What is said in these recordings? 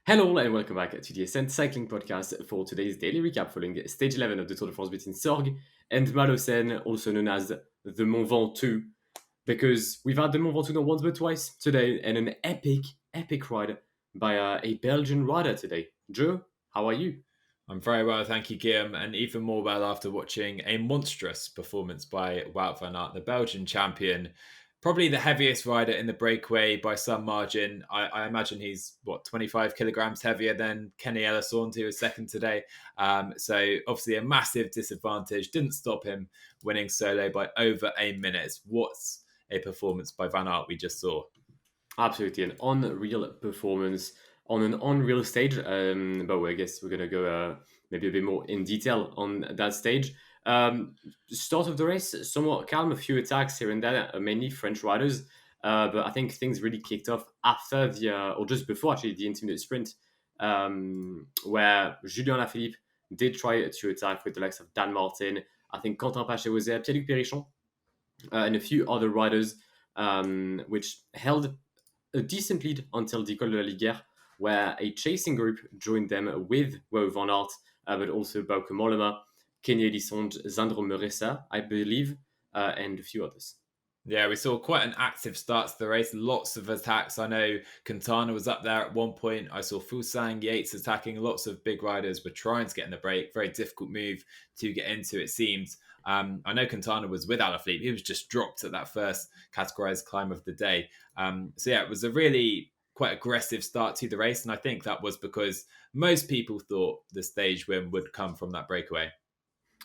Hello and welcome back to the Ascent Cycling Podcast for today's daily recap following stage 11 of the Tour de France between Sorgues and Malocène, also known as the Mont Ventoux, because we've had the Mont Ventoux not once but twice today and an epic ride by a Belgian rider today. Joe, how are you? I'm very well, thank you, Guillaume, and even more well after watching a monstrous performance by Wout van Aert, the Belgian champion. Probably the heaviest rider in the breakaway by some margin. I imagine he's, 25 kilograms heavier than Kenny Elissonde, who was second today. So obviously a massive disadvantage. Didn't stop him winning solo by over a minute. What's a performance by Van Aert we just saw? Absolutely, an unreal performance on an unreal stage. But I guess we're going to go maybe a bit more in detail on that stage. Start of the race, somewhat calm, a few attacks here and there, mainly French riders. But I think things really kicked off after or just before actually, the intermediate sprint, where Julien Lafilippe did try to attack with the likes of Dan Martin. I think Quentin Paché was there, Pierre-Luc Périchon, and a few other riders, which held a decent lead until the Col de la Liguerre, where a chasing group joined them with Wout van Aert, but also Bauke Mollema, Kenny Elissonde, Zandro Meressa, I believe, and a few others. Yeah, we saw quite an active start to the race. Lots of attacks. I know Quintana was up there at one point. I saw Fuglsang, Yates attacking. Lots of big riders were trying to get in the break. Very difficult move to get into, it seems. I know Quintana was with Alaphilippe. He was just dropped at that first categorized climb of the day. It was a really quite aggressive start to the race. And I think that was because most people thought the stage win would come from that breakaway.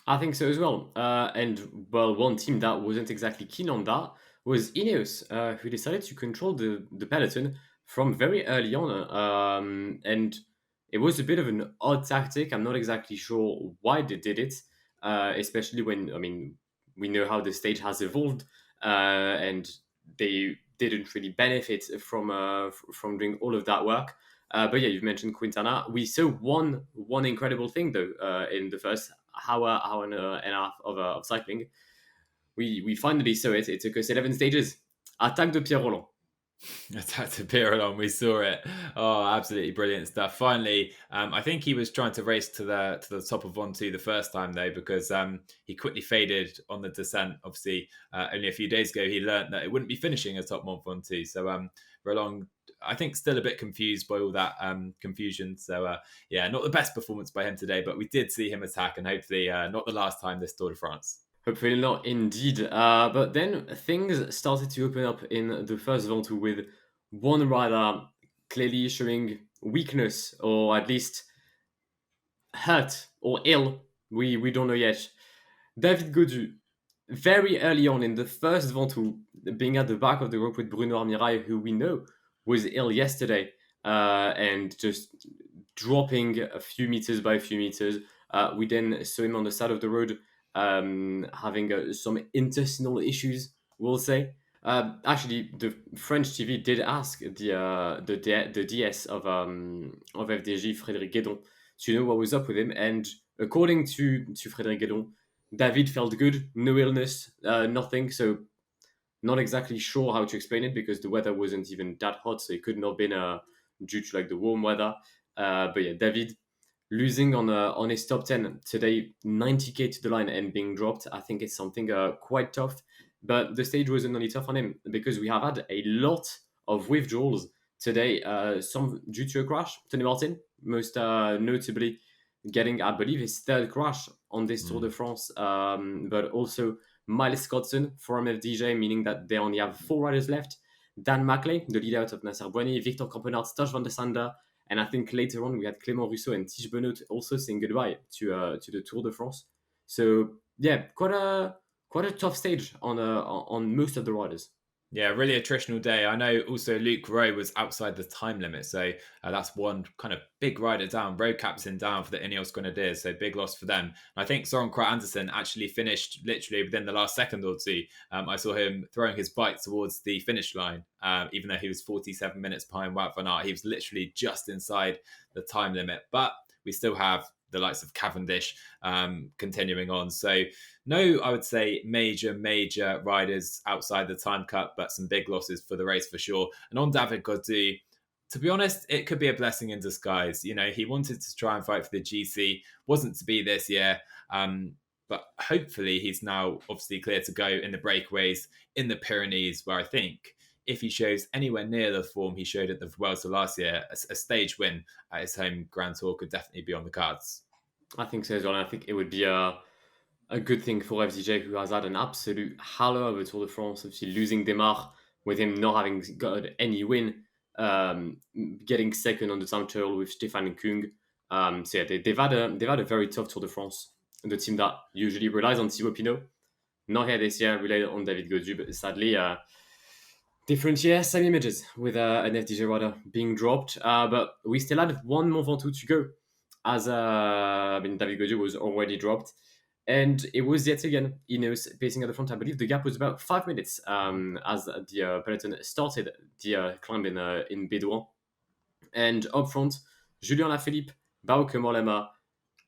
I think so as well. One team that wasn't exactly keen on that was Ineos, who decided to control the peloton from very early on. And it was a bit of an odd tactic. I'm not exactly sure why they did it, especially when we know how the stage has evolved, and they didn't really benefit from doing all of that work. But yeah, you've mentioned Quintana. We saw one incredible thing though in the first hour and a half of cycling. We finally saw it. It took us 11 stages. Attaque de Pierre Roland. Attack to Pirelon, we saw it. Oh, absolutely brilliant stuff. Finally, I think he was trying to race to the top of Ventoux the first time though, because he quickly faded on the descent. Obviously, only a few days ago he learned that it wouldn't be finishing atop Mont Ventoux. So Roland, I think, still a bit confused by all that confusion. So not the best performance by him today, but we did see him attack, and hopefully not the last time this Tour de France. Hopefully not, indeed. But then things started to open up in the first Ventoux with one rider clearly showing weakness, or at least hurt or ill. We don't know yet. David Gaudu, very early on in the first Ventoux, being at the back of the group with Bruno Armirail, who we know was ill yesterday, and just dropping a few meters by a few meters. We then saw him on the side of the road, having some intestinal issues, we'll say. Actually, the French TV did ask the DS of FDJ, Frédéric Guédon, to know what was up with him. And according to Frédéric Guédon, David felt good, no illness, nothing. So not exactly sure how to explain it because the weather wasn't even that hot, so it couldn't have been due to like the warm weather. But yeah, David losing on his top 10 today, 90k to the line and being dropped. I think it's something quite tough. But the stage wasn't only tough on him because we have had a lot of withdrawals today, some due to a crash. Tony Martin, most notably, getting, I believe, his third crash on this Tour de France, but also Miles Scottson from FDJ, meaning that they only have 4 riders left. Dan Maclay, the lead out of Nasser Boigny, Victor Campenard, Stosh van der Sande, and I think later on we had Clément Rousseau and Tige Benoot also saying goodbye to the Tour de France. So yeah, quite a tough stage on most of the riders. Yeah, really attritional day. I know also Luke Rowe was outside the time limit. So that's one kind of big rider down, road captain down for the Ineos Grenadiers. So big loss for them. And I think Søren Kragh Andersen actually finished literally within the last second or two. I saw him throwing his bike towards the finish line, even though he was 47 minutes behind Wout van Aert. He was literally just inside the time limit. But we still have the likes of Cavendish continuing on. So no, I would say major riders outside the time cut, but some big losses for the race for sure. And on David Gaudu, To be honest, it could be a blessing in disguise. He wanted to try and fight for the GC, wasn't to be this year. But hopefully he's now obviously clear to go in the breakaways in the Pyrenees, where I think if he shows anywhere near the form he showed at the Vuelta last year, a stage win at his home Grand Tour could definitely be on the cards. I think so as well. I think it would be a good thing for FDJ, who has had an absolute howler of a Tour de France. Obviously, losing Demar with him not having got any win, getting second on the time trial with Stefan Kung. So yeah, they've had a very tough Tour de France. The team that usually relies on Thibaut Pinot, not here this year, relied on David Gaudu, but sadly, different year, same images with an FDJ rider being dropped. But we still had one Mont Ventoux to go, as David Gaudu was already dropped. And it was yet again Ineos pacing at the front. I believe the gap was about 5 minutes as the peloton started the climb in Bédouin. And up front, Julien Lafilippe, Bauke Mollema,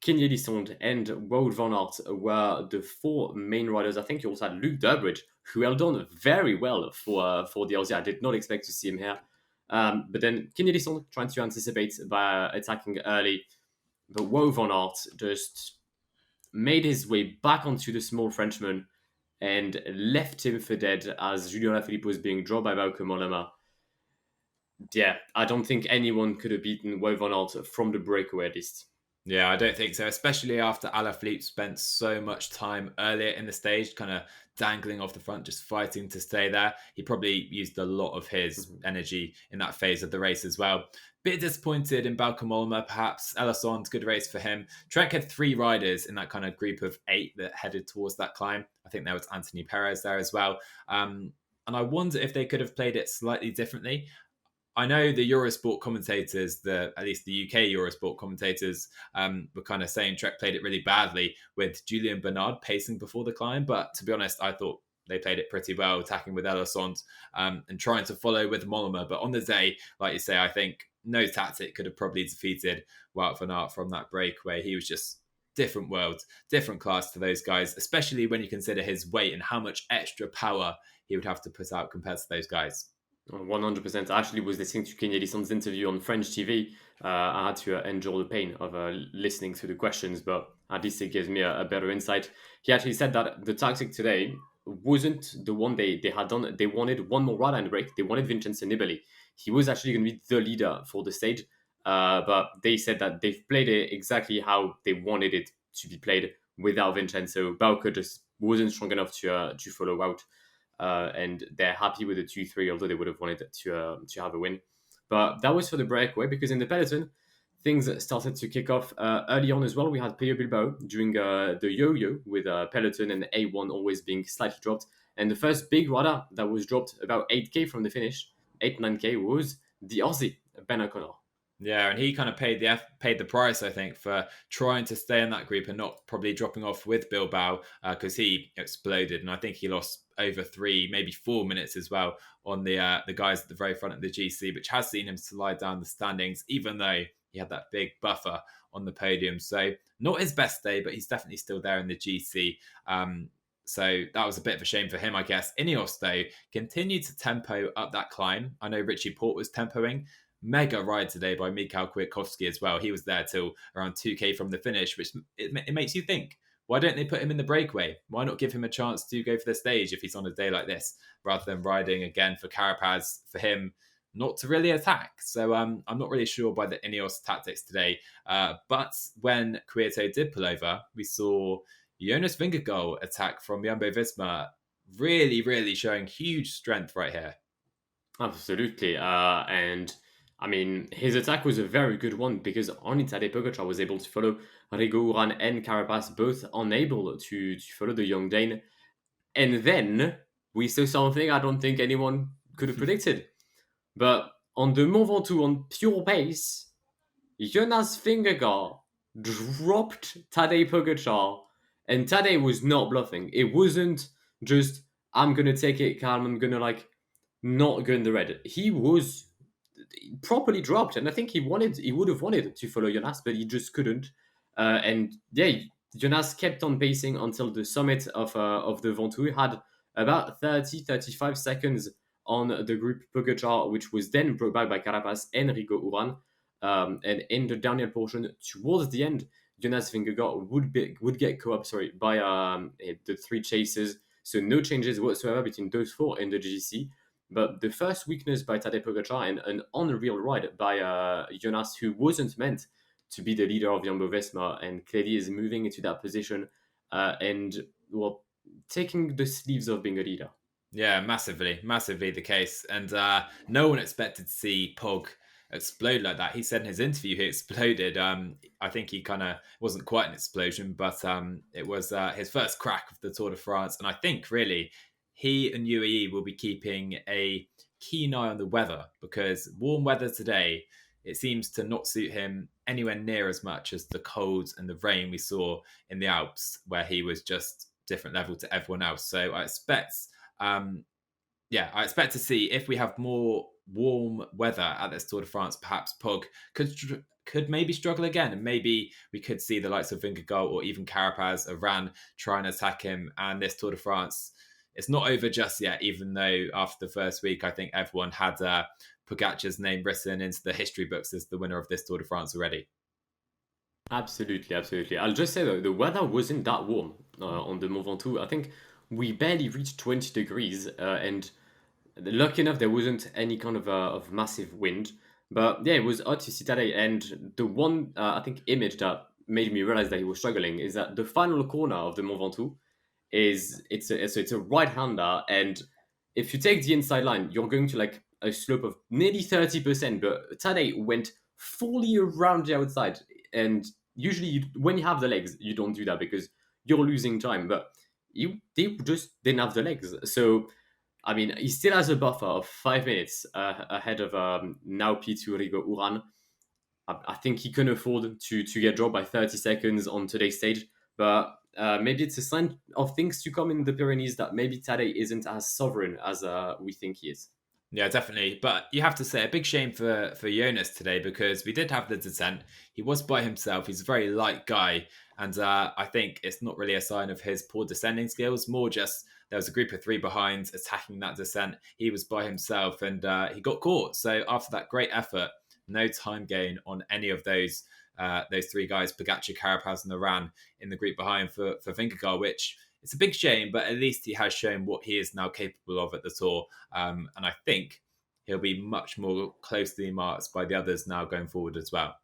Kenny Elissonde, and Wout van Aert were the four main riders. I think you also had Luke Durbridge, who held on very well for the Aussie. I did not expect to see him here. But then Kenny Elissonde trying to anticipate by attacking early. But Wout van Aert just made his way back onto the small Frenchman and left him for dead as Julien Lafilippe was being dropped by Bauke Mollema. Yeah, I don't think anyone could have beaten Wout van Aert from the breakaway at least. Yeah, I don't think so, especially after Alaphilippe spent so much time earlier in the stage, kind of dangling off the front, just fighting to stay there. He probably used a lot of his energy in that phase of the race as well. Bit disappointed in Bauke Mollema, perhaps. Elissonde, good race for him. Trek had 3 riders in that kind of group of 8 that headed towards that climb. I think there was Anthony Perez there as well. And I wonder if they could have played it slightly differently. I know the Eurosport commentators, at least the UK Eurosport commentators, were kind of saying Trek played it really badly with Julian Bernard pacing before the climb. But to be honest, I thought they played it pretty well, attacking with Elissonde and trying to follow with Mollema. But on the day, like you say, I think no tactic could have probably defeated Wout van Aert from that breakaway. He was just different world, different class to those guys, especially when you consider his weight and how much extra power he would have to put out compared to those guys. 100%. I actually was listening to Kenny Elissonde's interview on French TV. I had to endure the pain of listening to the questions, but at least it gives me a better insight. He actually said that the tactic today wasn't the one they had done. They wanted one more rider in the break. They wanted Vincenzo Nibali. He was actually going to be the leader for the stage, but they said that they've played it exactly how they wanted it to be played without Vincenzo. Bauke just wasn't strong enough to follow out. And they're happy with the 2-3, although they would have wanted to have a win. But that was for the breakaway, because in the peloton, things started to kick off early on as well. We had Pello Bilbao doing the yo-yo with peloton and A1 always being slightly dropped. And the first big rider that was dropped about 8K from the finish, 8-9K, was the Aussie, Ben O'Connor. Yeah, and he kind of paid the price, I think, for trying to stay in that group and not probably dropping off with Bilbao because he exploded, and I think he lost over 3, maybe 4 minutes as well on the guys at the very front of the GC, which has seen him slide down the standings, even though he had that big buffer on the podium. So not his best day, but he's definitely still there in the GC. So that was a bit of a shame for him, I guess. Ineos, though, continued to tempo up that climb. I know Richie Porte was tempoing. Mega ride today by Mikhail Kwiatkowski as well. He was there till around 2K from the finish, which it makes you think, why don't they put him in the breakaway? Why not give him a chance to go for the stage if he's on a day like this, rather than riding again for Carapaz, for him not to really attack? So I'm not really sure by the Ineos tactics today. But when Kwiato did pull over, we saw Jonas Vingegaard attack from Jumbo-Visma, really, really showing huge strength right here. Absolutely. And I mean, his attack was a very good one because only Tadej Pogacar was able to follow. Rigo Uran and Carapaz both unable to follow the young Dane. And then we saw something I don't think anyone could have predicted. But on the Mont Ventoux, on pure pace, Jonas Vingegaard dropped Tadej Pogacar. And Tadej was not bluffing. It wasn't just, I'm going to take it calm, I'm going to not go in the red. He was properly dropped, and I think he would have wanted to follow Jonas, but he just couldn't. And yeah, Jonas kept on pacing until the summit of the Ventoux. He had about 30-35 seconds on the group Pogacar, which was then brought back by Carapaz and Rigo Uran. And in the downhill portion, towards the end, Jonas Vingegaard would get co-op by the three chasers. So no changes whatsoever between those four in the GC. But the first weakness by Tadej Pogacar and an unreal ride by Jonas, who wasn't meant to be the leader of Jumbo-Visma, and clearly is moving into that position and taking the sleeves of being a leader. Yeah, massively the case. And no one expected to see Pog explode like that. He said in his interview he exploded. I think he kind of wasn't quite an explosion, but it was his first crack of the Tour de France. And I think really he and UAE will be keeping a keen eye on the weather, because warm weather today, it seems to not suit him anywhere near as much as the cold and the rain we saw in the Alps, where he was just different level to everyone else. So I expect to see, if we have more warm weather at this Tour de France, perhaps Pog could maybe struggle again, and maybe we could see the likes of Vingegaard or even Carapaz, Uran try and attack him. And this Tour de France, it's not over just yet, even though after the first week, I think everyone had Pogacar's name written into the history books as the winner of this Tour de France already. Absolutely. I'll just say though, the weather wasn't that warm on the Mont Ventoux. I think we barely reached 20 degrees, and lucky enough there wasn't any kind of massive wind. But yeah, it was odd to see Tadej. And the one I think image that made me realize that he was struggling is that the final corner of the Mont Ventoux it's a right hander, and if you take the inside line, you're going to like a slope of nearly 30%. But Tadej went fully around the outside, and usually when you have the legs, you don't do that because you're losing time. But they just didn't have the legs. So, I mean, he still has a buffer of 5 minutes ahead of now P2 Rigo Uran. I think he can afford to get dropped by 30 seconds on today's stage. But maybe it's a sign of things to come in the Pyrenees, that maybe Tadej isn't as sovereign as we think he is. Yeah, definitely. But you have to say, a big shame for Jonas today, because we did have the descent. He was by himself. He's a very light guy. And I think it's not really a sign of his poor descending skills, more just there was a group of three behind attacking that descent. He was by himself, and he got caught. So after that great effort, no time gain on any of those three guys, Pogacar, Carapaz and Uran, in the group behind for Vingegaard, which it's a big shame, but at least he has shown what he is now capable of at the Tour. And I think he'll be much more closely marked by the others now going forward as well.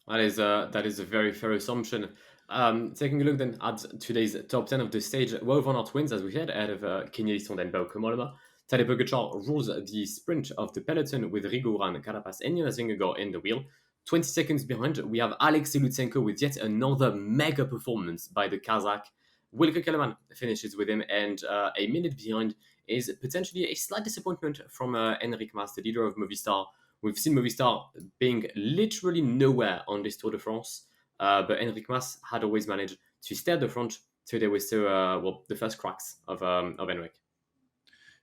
That is a very fair assumption. Taking a look then at today's top 10 of the stage, Wout van Aert wins, as we said, ahead of Kenny and Bauke Mollema. Tadej Pogacar rules the sprint of the peloton with Rigo Uran, Carapaz and Jonas Vingegaard in the wheel. 20 seconds behind, we have Alexei Lutsenko with yet another mega performance by the Kazakh. Wilke Kellerman finishes with him, and a minute behind is potentially a slight disappointment from Enric Mas, the leader of Movistar. We've seen Movistar being literally nowhere on this Tour de France, but Enric Mas had always managed to stay at the front. So there was still the first cracks of Enric.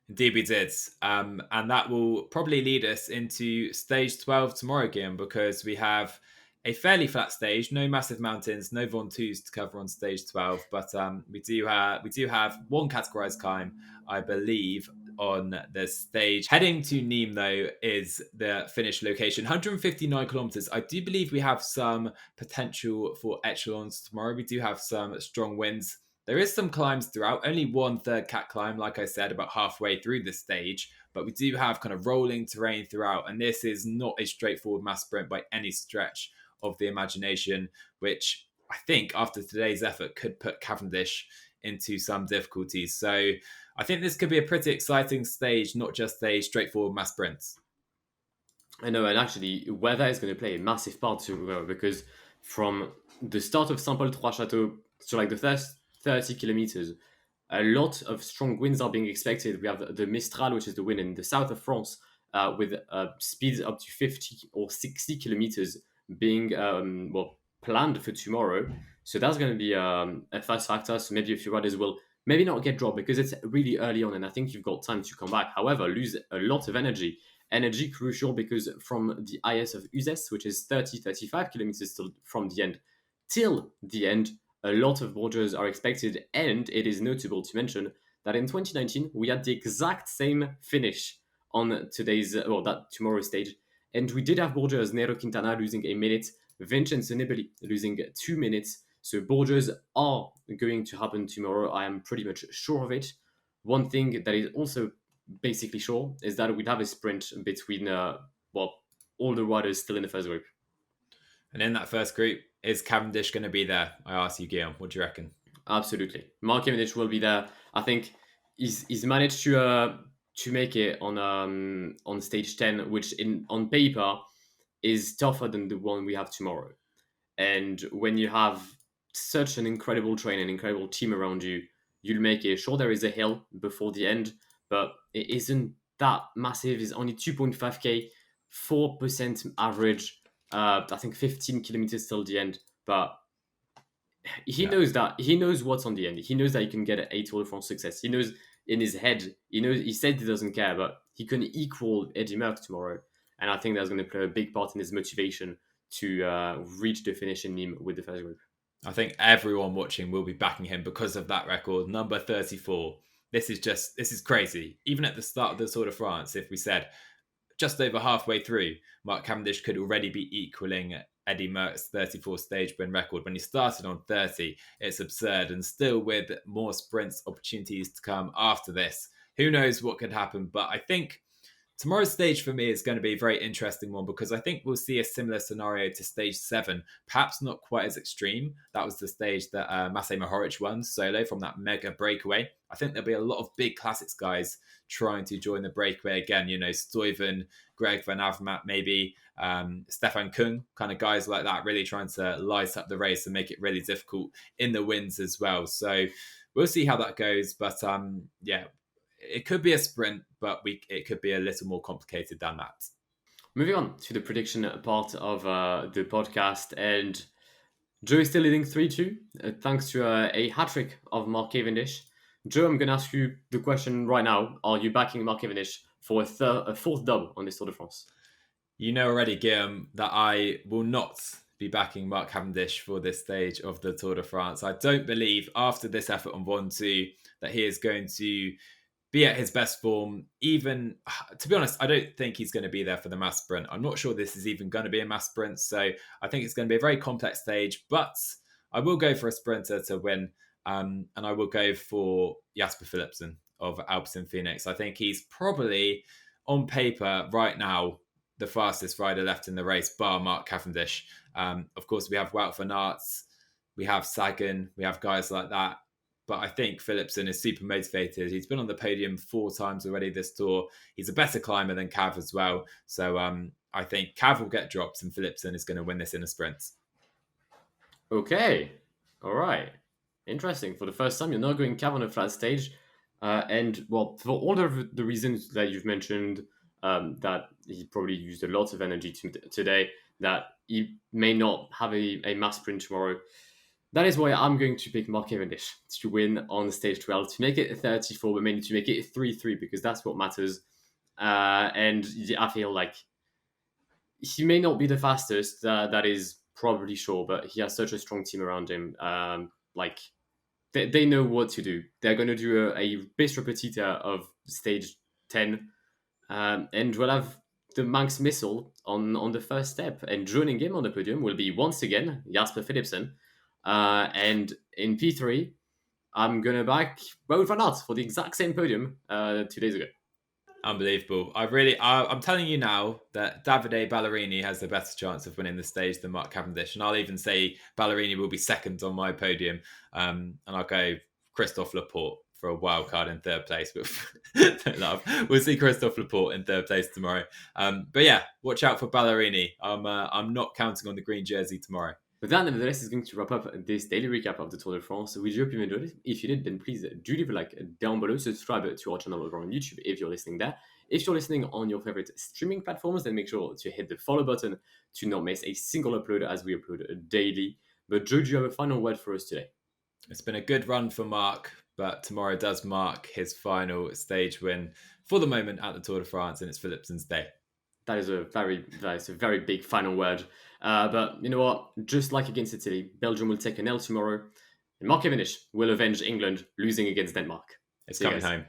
Indeed, we did. And that will probably lead us into stage 12 tomorrow, Guillaume, because we have a fairly flat stage, no massive mountains, no Ventoux to cover on stage 12, but we do have one categorized climb, I believe, on the stage. Heading to Nîmes, though, is the finish location, 159 kilometers. I do believe we have some potential for echelons tomorrow. We do have some strong winds. There is some climbs throughout, only one third cat climb, like I said, about halfway through the stage, but we do have kind of rolling terrain throughout, and this is not a straightforward mass sprint by any stretch of the imagination, which I think after today's effort could put Cavendish into some difficulties. So I think this could be a pretty exciting stage, not just a straightforward mass sprint. I know, and actually weather is going to play a massive part too, because from the start of Saint-Paul-Trois-Châteaux to like the first 30 kilometers, a lot of strong winds are being expected. We have the Mistral, which is the wind in the south of France, with speeds up to 50 or 60 kilometers being planned for tomorrow. So that's going to be a fast factor. So maybe a few riders will maybe not get dropped because it's really early on, and I think you've got time to come back. However, lose a lot of energy. Energy crucial because from the IS of Uzès, which is 30-35 kilometers from the end till the end, a lot of borders are expected, and it is notable to mention that in 2019 we had the exact same finish on tomorrow's stage, and we did have Borges, Nero Quintana losing a minute, Vincenzo Nibali losing 2 minutes. So Borges are going to happen tomorrow. I am pretty much sure of it. One thing that is also basically sure is that we'd have a sprint between all the riders still in the first group. And in that first group, is Cavendish going to be there? I ask you, Guillaume. What do you reckon? Absolutely, Mark Cavendish will be there. I think he's managed to make it on stage 10, which on paper is tougher than the one we have tomorrow. And when you have such an incredible train, an incredible team around you, you'll make it. Sure, there is a hill before the end, but it isn't that massive. It's only 2.5k, 4% average. I think 15 kilometers till the end, but he knows that. He knows what's on the end. He knows that he can get a Tour de France success. He knows in his head. He said he doesn't care, but he can equal Eddie Merckx tomorrow, and I think that's going to play a big part in his motivation to reach the finish in Nîmes with the first group. I think everyone watching will be backing him because of that record, number 34. This is crazy. Even at the start of the Tour de France, if we said just over halfway through, Mark Cavendish could already be equaling Eddie Merckx's 34 stage win record. When he started on 30, it's absurd. And still with more sprints opportunities to come after this, who knows what could happen. But I think tomorrow's stage for me is going to be a very interesting one because I think we'll see a similar scenario to stage 7, perhaps not quite as extreme. That was the stage that Matej Mohoric won solo from that mega breakaway. I think there'll be a lot of big classics guys trying to join the breakaway again. Stuyven, Greg Van Avermaet, maybe Stefan Kung, kind of guys like that, really trying to light up the race and make it really difficult in the wins as well. So we'll see how that goes. But it could be a sprint, but it could be a little more complicated than that. Moving on to the prediction part of the podcast, and Joe is still leading 3-2, thanks to a hat-trick of Mark Cavendish. Joe, I'm going to ask you the question right now. Are you backing Mark Cavendish for a fourth dub on this Tour de France? You know already, Guillaume, that I will not be backing Mark Cavendish for this stage of the Tour de France. I don't believe after this effort on Ventoux that he is going to be at his best form. Even, to be honest, I don't think he's going to be there for the mass sprint. I'm not sure this is even going to be a mass sprint. So I think it's going to be a very complex stage, but I will go for a sprinter to win. And I will go for Jasper Philipsen of Alpecin Phoenix. I think he's probably, on paper right now, the fastest rider left in the race, bar Mark Cavendish. Of course, we have Wout van Aert, we have Sagan, we have guys like that. But I think Philipsen is super motivated. He's been on the podium 4 times already this tour. He's a better climber than Cav as well. So I think Cav will get dropped and Philipsen is going to win this in a sprint. Okay. All right. Interesting. For the first time, you're not going Cav on a flat stage. And, well, for all of the reasons that you've mentioned, that he probably used a lot of energy today, that he may not have a mass sprint tomorrow, that is why I'm going to pick Mark Cavendish to win on stage 12, to make it 34, but mainly to make it 3-3, because that's what matters. And I feel like he may not be the fastest, that is probably sure, but he has such a strong team around him. They know what to do. They're going to do a bistro petita of stage 10, and we'll have the Manx Missile on the first step. And joining him on the podium will be, once again, Jasper Philipsen. And in P3, I'm going to back Wout van Aert for the exact same podium 2 days ago. Unbelievable. I'm telling you now that Davide Ballerini has the better chance of winning the stage than Mark Cavendish. And I'll even say Ballerini will be second on my podium. And I'll go Christophe Laporte for a wild card in third place. But we'll see Christophe Laporte in third place tomorrow. But yeah, watch out for Ballerini. I'm not counting on the green jersey tomorrow. But that, nevertheless, is going to wrap up this daily recap of the Tour de France. We hope you enjoyed it. If you did, then please do leave a like down below. Subscribe to our channel over on YouTube if you're listening there. If you're listening on your favorite streaming platforms, then make sure to hit the follow button to not miss a single upload, as we upload daily. But Joe, do you have a final word for us today? It's been a good run for Mark, but tomorrow does mark his final stage win for the moment at the Tour de France, and it's Philipsen's day. That is a very big final word. But you know what? Just like against Italy, Belgium will take an L tomorrow, and Mark Cavendish will avenge England losing against Denmark. It's See you coming guys. home.